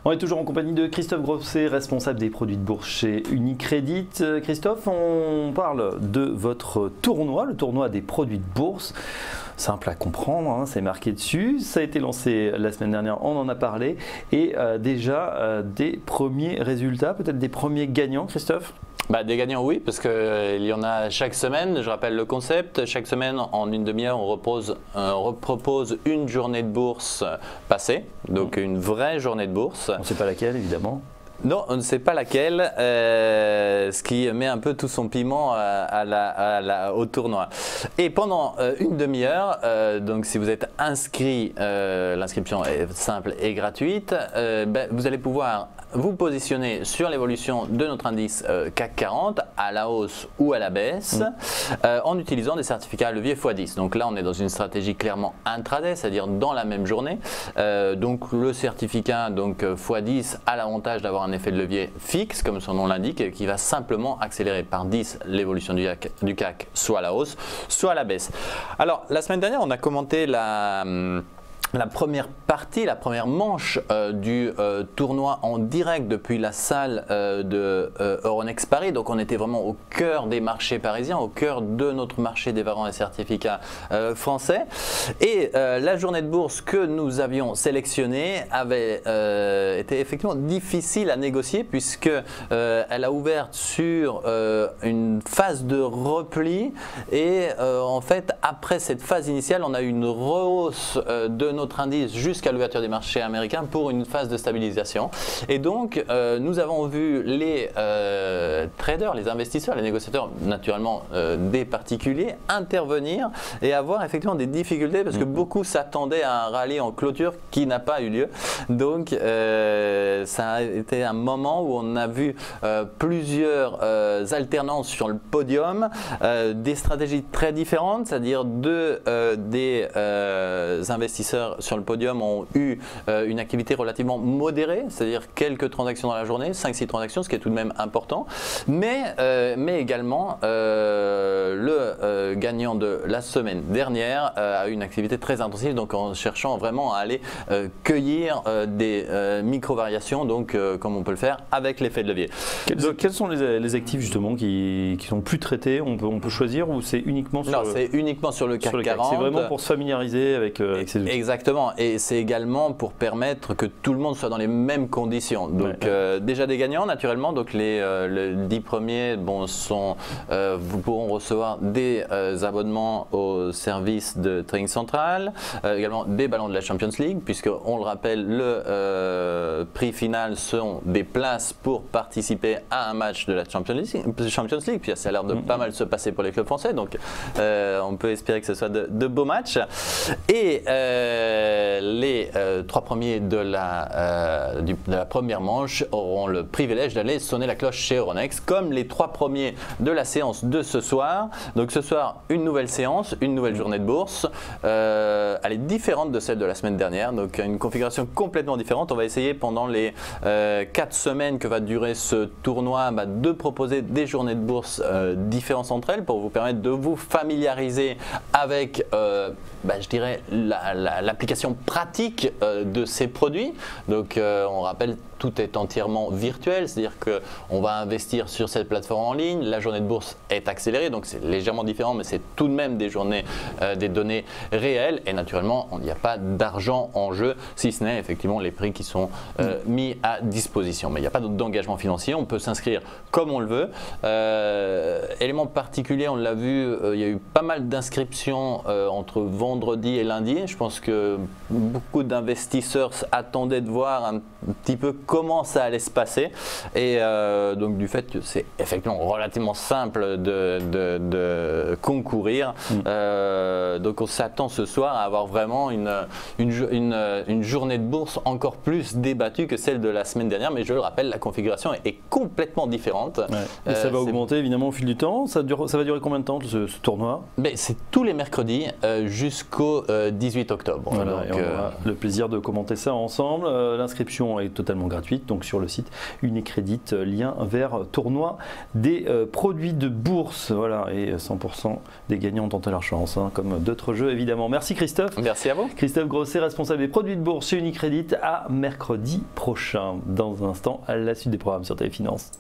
On est toujours en compagnie de Christophe Grosset, responsable des produits de bourse chez Unicredit. Christophe, on parle de votre tournoi, le tournoi des produits de bourse. Simple à comprendre, hein, c'est marqué dessus. Ça a été lancé la semaine dernière, on en a parlé. Et déjà des premiers résultats, peut-être des premiers gagnants, Christophe? Des gagnants, oui, parce qu'il y en a chaque semaine. Je rappelle le concept. Chaque semaine, en une demi-heure, on propose une journée de bourse passée, donc une vraie journée de bourse. On ne sait pas laquelle, évidemment. Non, on ne sait pas laquelle, ce qui met un peu tout son piment au tournoi. Et pendant une demi-heure, donc si vous êtes inscrit, l'inscription est simple et gratuite, vous allez pouvoir vous positionner sur l'évolution de notre indice CAC 40 à la hausse ou à la baisse en utilisant des certificats levier x10. Donc là, on est dans une stratégie clairement intraday, c'est-à-dire dans la même journée. Donc le certificat x10 a l'avantage d'avoir un effet de levier fixe, comme son nom l'indique, qui va simplement accélérer par 10 l'évolution du CAC, soit à la hausse, soit à la baisse. Alors, la semaine dernière, on a commenté la première partie, la première manche du tournoi en direct depuis la salle de Euronext Paris. Donc on était vraiment au cœur des marchés parisiens, au cœur de notre marché des varants et certificats français. Et la journée de bourse que nous avions sélectionnée avait été effectivement difficile à négocier puisque elle a ouvert sur une phase de repli et en fait après cette phase initiale on a eu une rehausse de notre indice jusqu'à l'ouverture des marchés américains pour une phase de stabilisation. Et donc, nous avons vu les traders, les investisseurs, les négociateurs, naturellement des particuliers, intervenir et avoir effectivement des difficultés parce que beaucoup s'attendaient à un rallye en clôture qui n'a pas eu lieu. Donc, ça a été un moment où on a vu plusieurs alternances sur le podium, des stratégies très différentes, c'est-à-dire des investisseurs sur le podium ont eu une activité relativement modérée, c'est-à-dire quelques transactions dans la journée, 5-6 transactions, ce qui est tout de même important, mais également le gagnant de la semaine dernière a eu une activité très intensive, donc en cherchant vraiment à aller cueillir des micro-variations, donc comme on peut le faire avec l'effet de levier. Quels sont les actifs justement qui sont plus traités, on peut choisir ou c'est uniquement sur c'est uniquement sur le CAC 40. C'est vraiment pour se familiariser avec ces outils. Exactement, et c'est également pour permettre que tout le monde soit dans les mêmes conditions. Donc déjà des gagnants naturellement, donc les 10 premiers vous pourront recevoir des abonnements au service de trading central, également des ballons de la Champions League, puisque on le rappelle, le prix final sont des places pour participer à un match de la Champions League, puis ça a l'air de pas mal se passer pour les clubs français, donc on peut espérer que ce soit de beaux matchs. Et les 3 premiers de la première manche auront le privilège d'aller sonner la cloche chez Euronext, comme les 3 premiers de la séance de ce soir. Donc ce soir, une nouvelle séance, une nouvelle journée de bourse. Elle est différente de celle de la semaine dernière, donc une configuration complètement différente. On va essayer pendant les 4 semaines que va durer ce tournoi de proposer des journées de bourse différentes entre elles pour vous permettre de vous familiariser avec je dirais l'application pratique de ces produits. Donc on rappelle, tout est entièrement virtuel, c'est-à-dire qu'on va investir sur cette plateforme en ligne, la journée de bourse est accélérée, donc c'est légèrement différent, mais c'est tout de même des journées, des données réelles, et naturellement, il n'y a pas d'argent en jeu, si ce n'est effectivement les prix qui sont mis à disposition. Mais il n'y a pas d'engagement financier, on peut s'inscrire comme on le veut. Élément particulier, on l'a vu, il y a eu pas mal d'inscriptions entre vendredi et lundi. Je pense que beaucoup d'investisseurs attendaient de voir un petit peu comment ça allait se passer, et donc du fait que c'est effectivement relativement simple de concourir, donc on s'attend ce soir à avoir vraiment une journée de bourse encore plus débattue que celle de la semaine dernière, mais je le rappelle, la configuration est complètement différente. Et ça va augmenter évidemment au fil du temps. Ça va durer combien de temps ce tournoi? C'est tous les mercredis jusqu'au 18 octobre. Voilà, donc, et on aura le plaisir de commenter ça ensemble. L'inscription est totalement gratuite. gratuite, donc sur le site Unicredit, lien vers tournoi des produits de bourse. Voilà, et 100% des gagnants ont tenté leur chance, hein, comme d'autres jeux évidemment. Merci Christophe. Merci à vous. Christophe Grosset, responsable des produits de bourse chez Unicredit, à mercredi prochain. Dans un instant, à la suite des programmes sur Téléfinance.